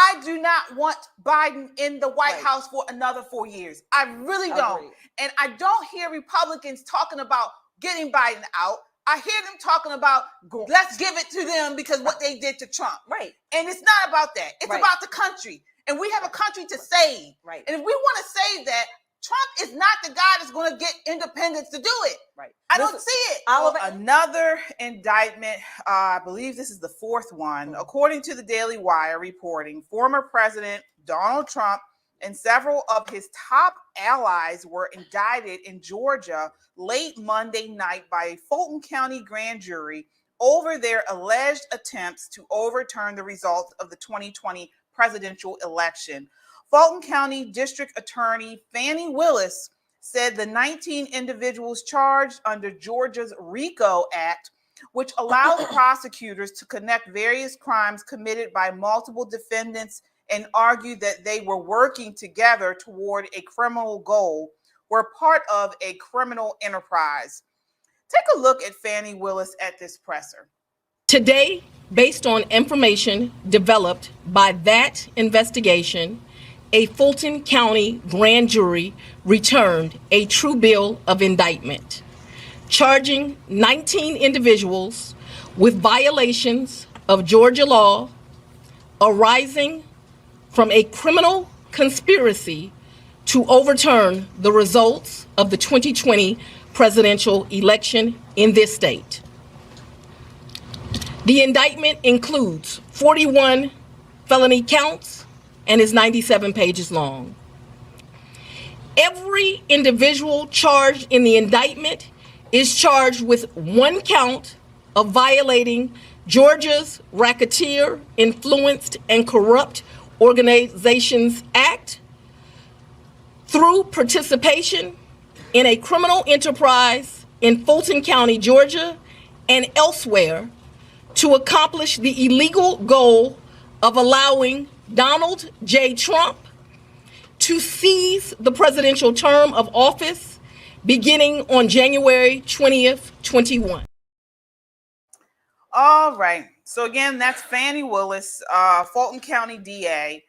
I do not want Biden in the White House for another 4 years. I really don't. Agreed. And I don't hear Republicans talking about getting Biden out. I hear them talking about let's give it to them because what they did to Trump. Right. And it's not about that. It's about the country. And we have a country to save. Right. And if we want to save that, Trump is not the guy that's going to get independence to do it. Right. I don't see it. Another indictment, I believe this is the fourth one. According to the Daily Wire reporting, former President Donald Trump and several of his top allies were indicted in Georgia late Monday night by a Fulton County grand jury over their alleged attempts to overturn the results of the 2020 presidential election. Fulton County District Attorney Fani Willis said the 19 individuals charged under Georgia's RICO Act, which allows prosecutors to connect various crimes committed by multiple defendants and argued that they were working together toward a criminal goal, were part of a criminal enterprise. Take a look at Fani Willis at this presser. Today, based on information developed by that investigation, a Fulton County grand jury returned a true bill of indictment, charging 19 individuals with violations of Georgia law arising from a criminal conspiracy to overturn the results of the 2020 presidential election in this state. The indictment includes 41 felony counts and is 97 pages long. Every individual charged in the indictment is charged with one count of violating Georgia's Racketeer, Influenced, and Corrupt Organizations Act through participation in a criminal enterprise in Fulton County, Georgia, and elsewhere to accomplish the illegal goal of allowing Donald J. Trump to seize the presidential term of office beginning on January 20th, 21. All right. So again, that's Fani Willis, Fulton County DA.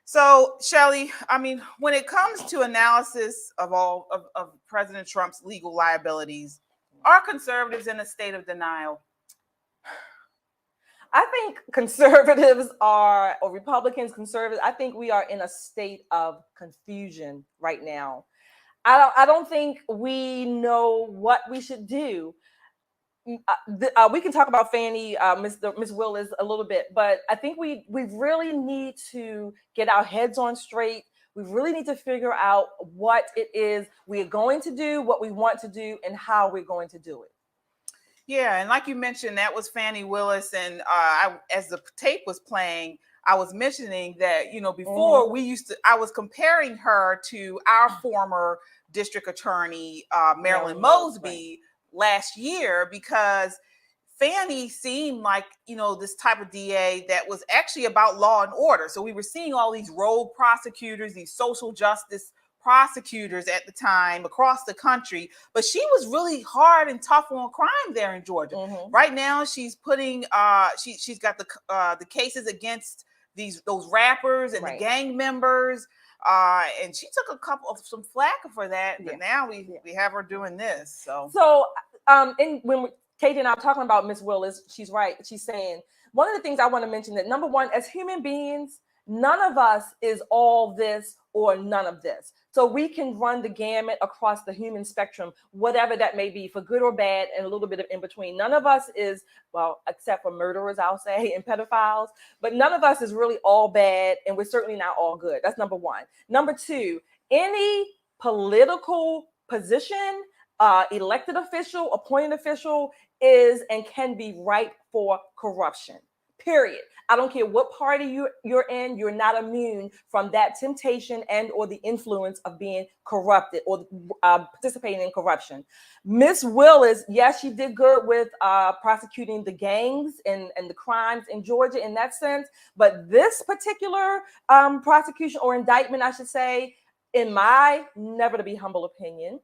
So, Shelley, I mean, when it comes to analysis of all of President Trump's legal liabilities, are conservatives in a state of denial? I think conservatives or Republicans, conservatives, I think we are in a state of confusion right now. I don't think we know what we should do. We can talk about Fani, Ms. Willis a little bit, but I think we really need to get our heads on straight. We really need to figure out what it is we're going to do, what we want to do, and how we're going to do it. Yeah, and like you mentioned, that was Fani Willis, and as the tape was playing, I was mentioning that, you know, before I was comparing her to our former district attorney, Marilyn Mosby, last year, because Fani seemed like, you know, this type of DA that was actually about law and order. So we were seeing all these rogue prosecutors, these social justice prosecutors at the time across the country, but she was really hard and tough on crime there in Georgia. Right now, she's putting she's got the cases against those rappers and the gang members, and she took some flack for that. But now we have her doing this. So when Katie and I are talking about Ms. Willis, she's right. She's saying one of the things I want to mention that, number one, as human beings, none of us is all this or none of this. So we can run the gamut across the human spectrum, whatever that may be, for good or bad, and a little bit of in between. None of us is, well, except for murderers, I'll say, and pedophiles, but none of us is really all bad, and we're certainly not all good. That's number one. Number two, any political position, elected official, appointed official, is and can be ripe for corruption. Period. I don't care what party you're in, you're not immune from that temptation and or the influence of being corrupted or participating in corruption. Ms. Willis, yes, she did good with prosecuting the gangs and the crimes in Georgia in that sense. But this particular prosecution or indictment, I should say, in my never to be humble opinion,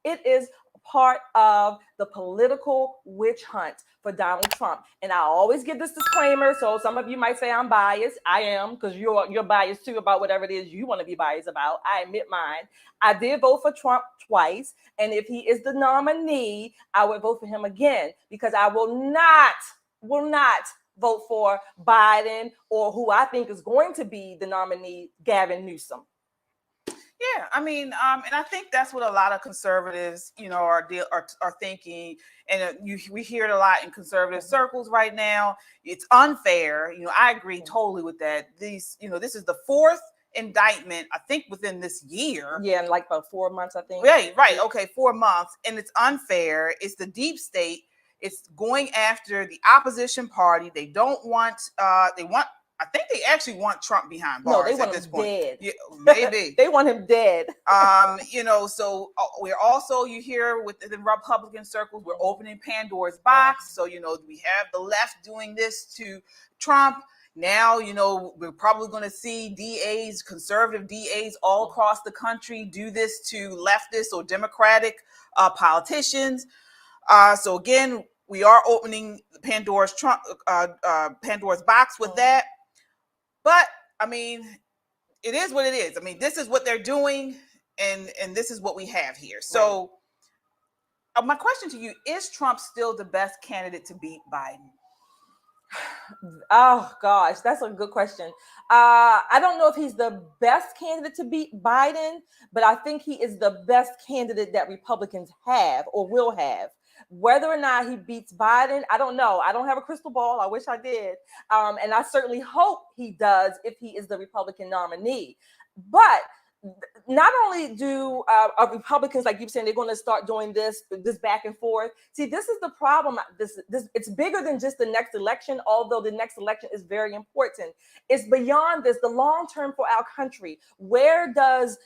It is part of the political witch hunt for Donald Trump. And I always give this disclaimer. So some of you might say I'm biased. I am, because you're biased too about whatever it is you want to be biased about. I admit mine. I did vote for Trump twice. And if he is the nominee, I would vote for him again, because I will not vote for Biden or who I think is going to be the nominee, Gavin Newsom. Yeah, I mean, and I think that's what a lot of conservatives, are thinking, and we hear it a lot in conservative circles right now. It's unfair. I agree totally with that. This is the fourth indictment, I think, within this year. Yeah, in like about 4 months, I think. Right. Okay, 4 months, and it's unfair. It's the deep state. It's going after the opposition party. They don't want. I think they actually want Trump behind bars. No, they want at this him point. dead. Yeah, maybe. They want him dead. So we're also, you hear within Republican circles, we're opening Pandora's box. So, we have the left doing this to Trump. Now, we're probably going to see DAs, conservative DAs all across the country do this to leftist or Democratic politicians. So again, we are opening Pandora's box with that. But I mean, it is what it is. I mean, this is what they're doing, and this is what we have here. So my question to you, is Trump still the best candidate to beat Biden? Oh gosh, that's a good question. I don't know if he's the best candidate to beat Biden, but I think he is the best candidate that Republicans have or will have. Whether or not he beats Biden, I don't know. I don't have a crystal ball. I wish I did. And I certainly hope he does if he is the Republican nominee. But not only do Republicans, like you're saying, they're going to start doing this back and forth. See, this is the problem. This it's bigger than just the next election, although the next election is very important. It's beyond this, the long term for our country. Where does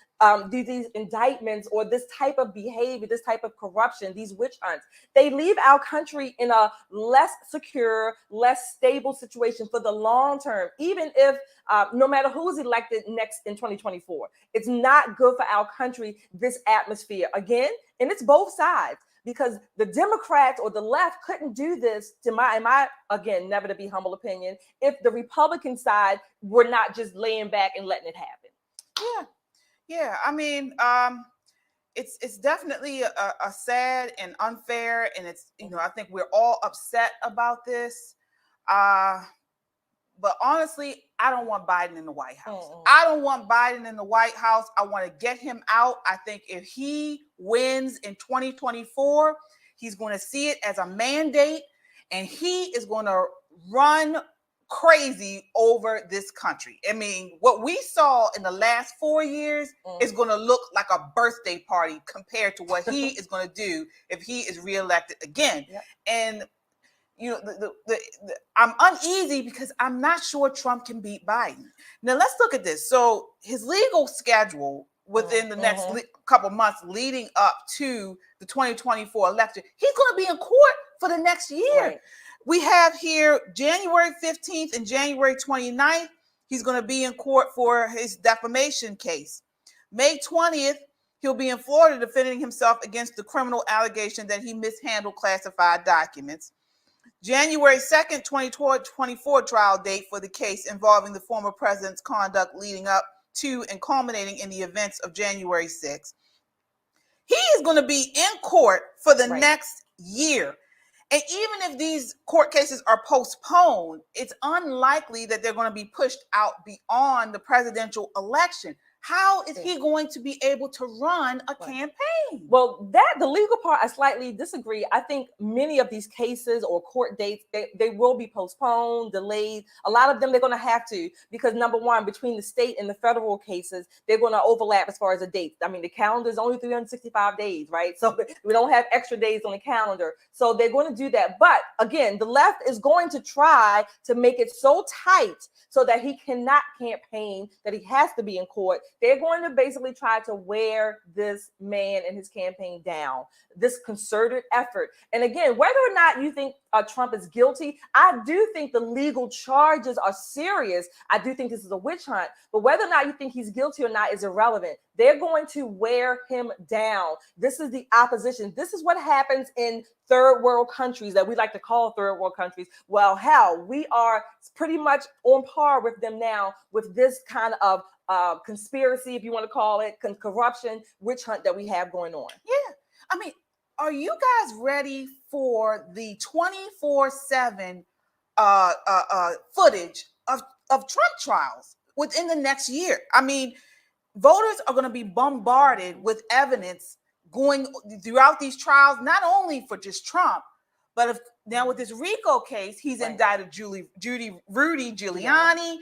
these indictments or this type of behavior, this type of corruption, these witch hunts, they leave our country in a less secure, less stable situation for the long term, even if no matter who's elected next in 2024. It's not good for our country, this atmosphere. Again, and it's both sides, because the Democrats or the left couldn't do this, in my again, never to be humble opinion, if the Republican side were not just laying back and letting it happen. Yeah. I mean, it's definitely a sad and unfair, and it's, I think we're all upset about this. But honestly, I don't want Biden in the White House. I don't want Biden in the White House. I want to get him out. I think if he wins in 2024, he's going to see it as a mandate, and he is going to run crazy over this country. I mean, what we saw in the last 4 years is going to look like a birthday party compared to what he is going to do if he is reelected again. Yep. And I'm uneasy because I'm not sure Trump can beat Biden. Now let's look at this. So his legal schedule within the next couple months leading up to the 2024 election, he's going to be in court for the next year. Right. We have here January 15th and January 29th. He's going to be in court for his defamation case. May 20th, he'll be in Florida defending himself against the criminal allegation that he mishandled classified documents. January 2nd, 2024 trial date for the case involving the former president's conduct leading up to and culminating in the events of January 6th. He is going to be in court for the next year. And even if these court cases are postponed, it's unlikely that they're going to be pushed out beyond the presidential election. How is he going to be able to run a campaign? Well, the legal part, I slightly disagree. I think many of these cases or court dates, they will be postponed, delayed. A lot of them, they're going to have to, because number one, between the state and the federal cases, they're going to overlap as far as the dates. I mean, the calendar is only 365 days, right? So we don't have extra days on the calendar. So they're going to do that. But again, the left is going to try to make it so tight so that he cannot campaign, that he has to be in court, They're going to basically try to wear this man and his campaign down, this concerted effort. And again, whether or not you think Trump is guilty, I do think the legal charges are serious. I do think this is a witch hunt, but whether or not you think he's guilty or not is irrelevant. They're going to wear him down. This is the opposition. This is what happens in third world countries that we like to call third world countries. Well, hell, we are pretty much on par with them now with this kind of conspiracy, if you want to call it, corruption, witch hunt that we have going on. Yeah. I mean, are you guys ready for the 24/7 footage of Trump trials within the next year? I mean, voters are going to be bombarded with evidence going throughout these trials, not only for just Trump, but now with this RICO case, he's indicted Rudy Giuliani,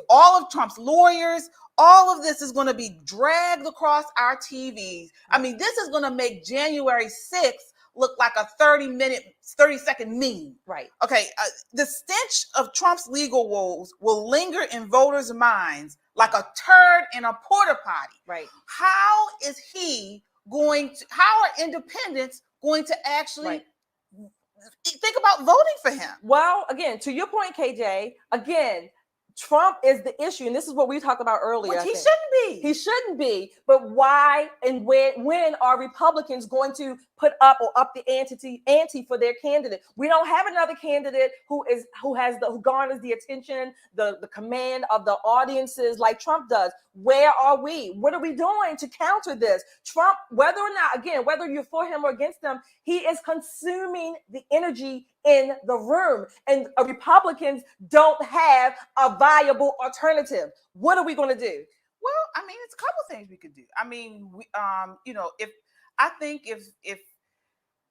all of Trump's lawyers. All of this is going to be dragged across our TVs. I mean, this is going to make January 6th look like a 30-second meme. Right. Okay. The stench of Trump's legal woes will linger in voters' minds like a turd in a porta potty. Right. How are independents going to actually think about voting for him? Well, again, to your point, KJ, again, Trump is the issue, and this is what we talked about earlier. But he shouldn't be. He shouldn't be. But why and when are Republicans going to put up the ante for their candidate? We don't have another candidate who garners the attention, the command of the audiences like Trump does. Where are we? What are we doing to counter this? Trump, whether you're for him or against him, he is consuming the energy in the room, and Republicans don't have a viable alternative. What are we going to do? Well, I mean, it's a couple things we could do. I mean, if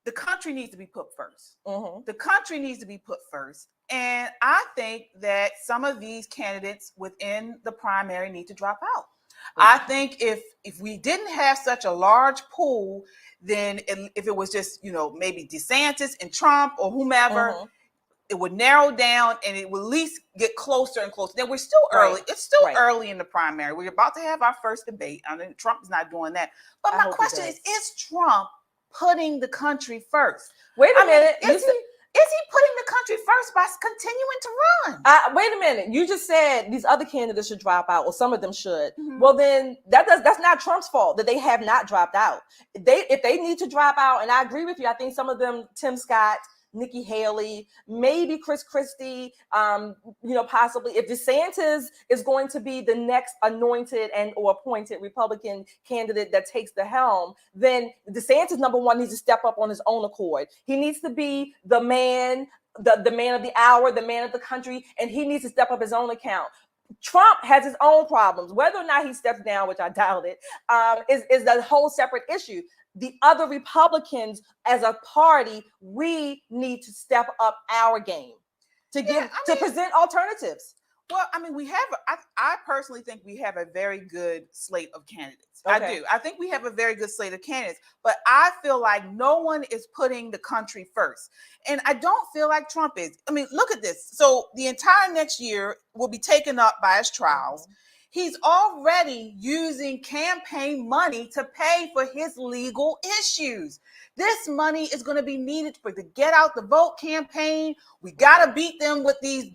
the country needs to be put first, the country needs to be put first, and I think that some of these candidates within the primary need to drop out. I think if we didn't have such a large pool, then if it was just, maybe DeSantis and Trump or whomever, it would narrow down and it would at least get closer and closer. Then we're still early. It's still early in the primary. We're about to have our first debate. I mean, Trump is not doing that. But my question is Trump putting the country first? Wait a minute. Is he putting the country first by continuing to run? Wait a minute. You just said these other candidates should drop out, or some of them should. Well, then that's not Trump's fault that they have not dropped out. If they need to drop out, and I agree with you, I think some of them, Tim Scott, Nikki Haley, maybe Chris Christie, possibly if DeSantis is going to be the next anointed and or appointed Republican candidate that takes the helm, then DeSantis, number one, needs to step up on his own accord. He needs to be the man, the man of the hour, the man of the country, and he needs to step up his own account. Trump has his own problems. Whether or not he steps down, which I doubt it, is the whole separate issue. The other Republicans, as a party, we need to step up our game to present alternatives. Well, I mean, I personally think we have a very good slate of candidates. Okay. I do. I think we have a very good slate of candidates, but I feel like no one is putting the country first. And I don't feel like Trump is. I mean, look at this. So the entire next year will be taken up by his trials. He's already using campaign money to pay for his legal issues. This money is going to be needed for the Get Out the Vote campaign. We got to beat them with these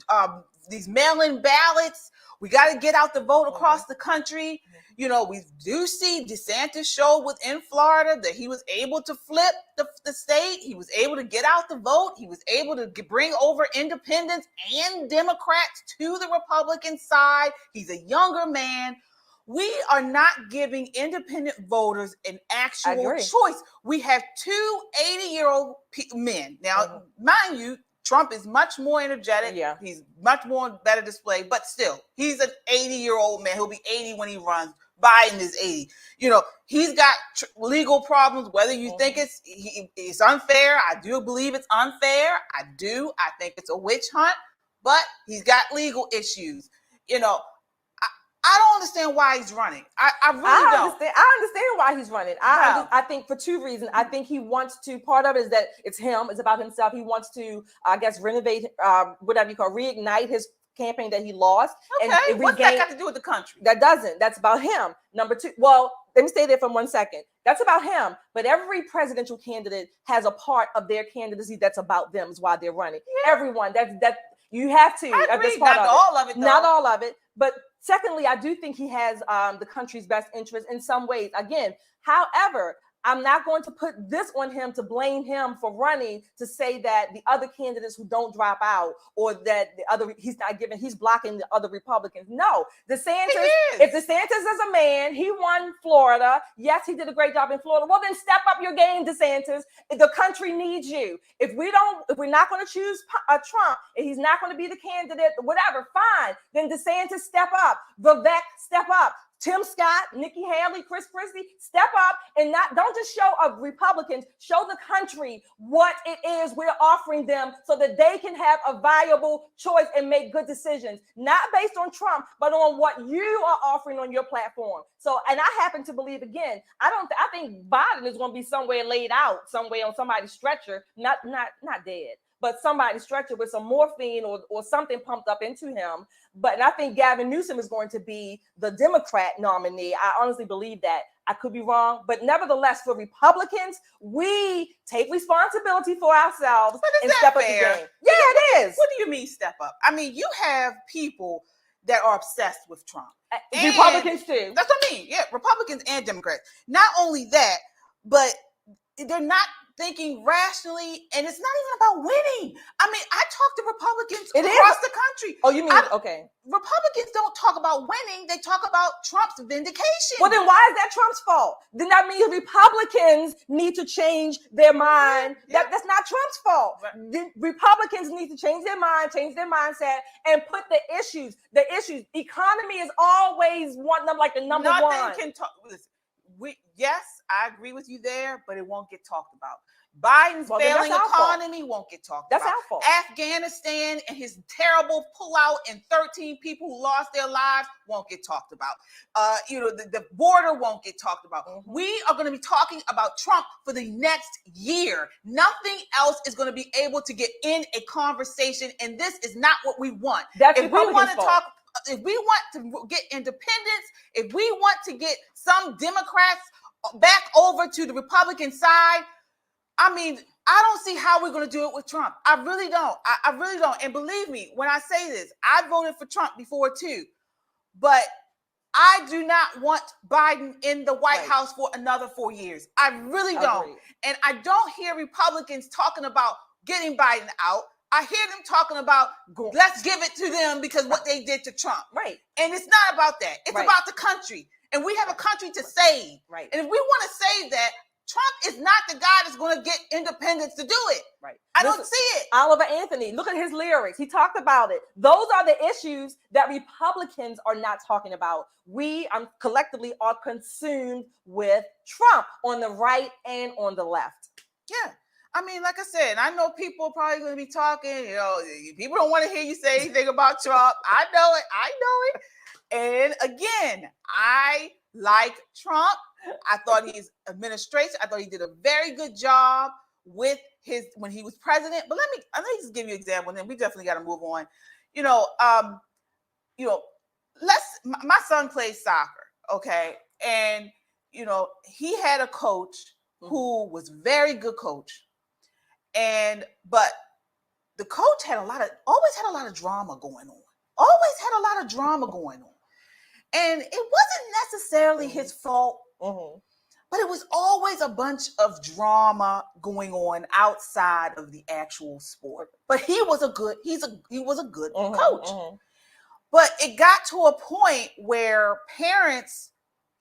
mail-in ballots. We got to get out the vote across the country. We do see DeSantis show within Florida that he was able to flip the state. He was able to get out the vote. He was able to bring over independents and Democrats to the Republican side. He's a younger man. We are not giving independent voters an actual choice. We have two 80-year-old men. Now, mind you, Trump is much more energetic. Yeah. He's much more better displayed, but still, he's an 80-year-old man. He'll be 80 when he runs. Biden is 80. He's got legal problems, whether you think it's unfair. I do believe it's unfair. I think it's a witch hunt, but he's got legal issues. I don't understand why he's running. I really don't. I understand why he's running. I think for two reasons. I think he wants to, part of it is that it's him, it's about himself. He wants to, I guess, renovate, reignite his campaign that he lost. Okay, And what's that got to do with the country? That doesn't. That's about him. Number two, well, let me stay there for 1 second. That's about him. But every presidential candidate has a part of their candidacy that's about them is why they're running. Yeah. Everyone. That you have to. I agree. Not all of it, though. Not all of it. But secondly, I do think he has the country's best interest in some ways. Again, however, I'm not going to put this on him to blame him for running to say that the other candidates who don't drop out or that he's blocking the other Republicans. No, DeSantis, if DeSantis is a man, he won Florida. Yes, he did a great job in Florida. Well, then step up your game, DeSantis. The country needs you. If we're not going to choose Trump, and he's not going to be the candidate, whatever, fine. Then DeSantis step up. Vivek step up. Tim Scott, Nikki Haley, Chris Christie, step up and don't just show Republicans, show the country what it is we're offering them so that they can have a viable choice and make good decisions, not based on Trump, but on what you are offering on your platform. So, and I happen to believe, again, I think Biden is going to be somewhere laid out, somewhere on somebody's stretcher, not dead, but somebody's stretcher with some morphine or something pumped up into him. But I think Gavin Newsom is going to be the Democrat nominee. I honestly believe that. I could be wrong, but nevertheless, for Republicans, we take responsibility for ourselves and step up the game. Yeah, it is. What do you mean step up? I mean, you have people that are obsessed with Trump. Republicans too. That's what I mean. Yeah, Republicans and Democrats. Not only that, but they're not thinking rationally, and it's not even about winning. I mean, I talk to Republicans across the country. Oh, you mean, okay. Republicans don't talk about winning. They talk about Trump's vindication. Well, then why is that Trump's fault? Then that means Republicans need to change their mind. Yeah. That's not Trump's fault. Right. The Republicans need to change their mind, change their mindset, and put the issues. Economy is always one of like the number one. Nothing can talk. Yes, I agree with you there, but it won't get talked about. Biden's failing economy won't get talked about. That's our fault. Afghanistan and his terrible pullout and 13 people who lost their lives won't get talked about. The border won't get talked about. Mm-hmm. We are going to be talking about Trump for the next year. Nothing else is going to be able to get in a conversation, and this is not what we want. That's if we want to talk. If we want to get independence, if we want to get some Democrats back over to the Republican side, I mean, I don't see how we're going to do it with Trump. I really don't. I really don't. And believe me, when I say this, I voted for Trump before too. But I do not want Biden in the White House for another 4 years. I really don't. And I don't hear Republicans talking about getting Biden out. I hear them talking about let's give it to them because what they did to Trump. Right. And it's not about that. It's about the country. And we have a country to save. Right. And if we want to save that, Trump is not the guy that's going to get independence to do it. Right. I don't see it. Oliver Anthony, look at his lyrics. He talked about it. Those are the issues that Republicans are not talking about. We collectively are consumed with Trump on the right and on the left. Yeah. I mean, like I said, I know people are probably going to be talking, people don't want to hear you say anything about Trump. I know it. And again, I like Trump. I thought his administration, I thought he did a very good job with when he was president. But let me just give you an example, and then we definitely got to move on. My son plays soccer, okay? And, he had a coach who was very good coach. But the coach always had a lot of drama going on. And it wasn't necessarily his fault, but it was always a bunch of drama going on outside of the actual sport. But he was a good coach. But it got to a point where parents,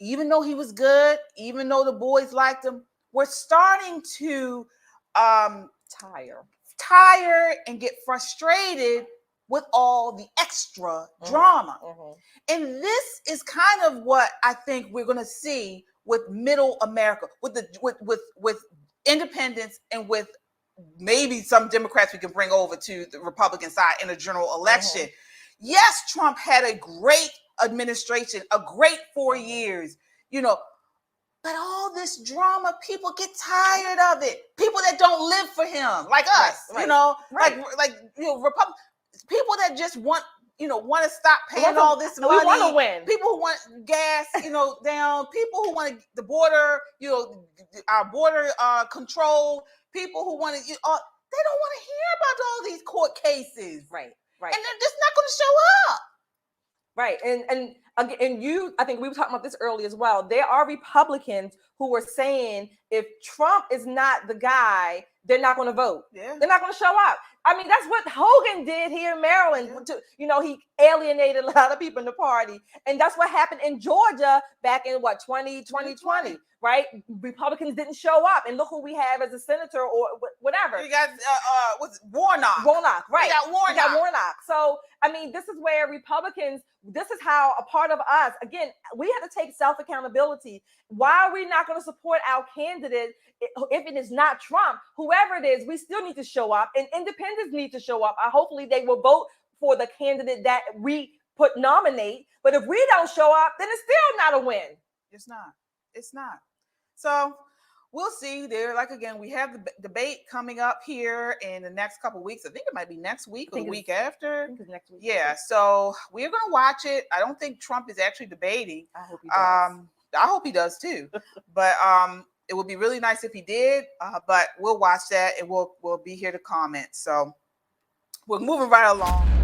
even though he was good, even though the boys liked him, were starting to tire and get frustrated with all the extra drama. And this is kind of what I think we're going to see with middle America, with independents and with maybe some Democrats we can bring over to the Republican side in a general election. Yes, Trump had a great administration, a great 4 years, but all this drama, people get tired of it. People that don't live for him, like us, Republicans, people that just want want to stop paying want to- all this we money. wanna win. People who want gas, down. People who want the border, our border control. People who want to, they don't want to hear about all these court cases. Right. And they're just not going to show up. Right. And again, I think we were talking about this earlier as well. There are Republicans who were saying if Trump is not the guy, they're not going to vote. Yeah. They're not going to show up. I mean, that's what Hogan did here in Maryland. Yeah. He alienated a lot of people in the party. And that's what happened in Georgia back in 2020, right? Republicans didn't show up. And look who we have as a senator or whatever. You got Warnock. Warnock, right. We got Warnock. So, I mean, this is where Republicans, this is how a part of us, again, we have to take self-accountability. Why are we not going to support our candidate if it is not Trump? Whoever it is, we still need to show up, and independents need to show up. Hopefully they will vote for the candidate that we nominate. But if we don't show up, then it's still not a win. It's not. So we'll see there. Like, again, we have the debate coming up here in the next couple of weeks. I think it might be next week or the week after. I think it's next week. Yeah. So we're going to watch it. I don't think Trump is actually debating. I hope he does. I hope he does too. But it would be really nice if he did. But we'll watch that and we'll be here to comment. So we're moving right along.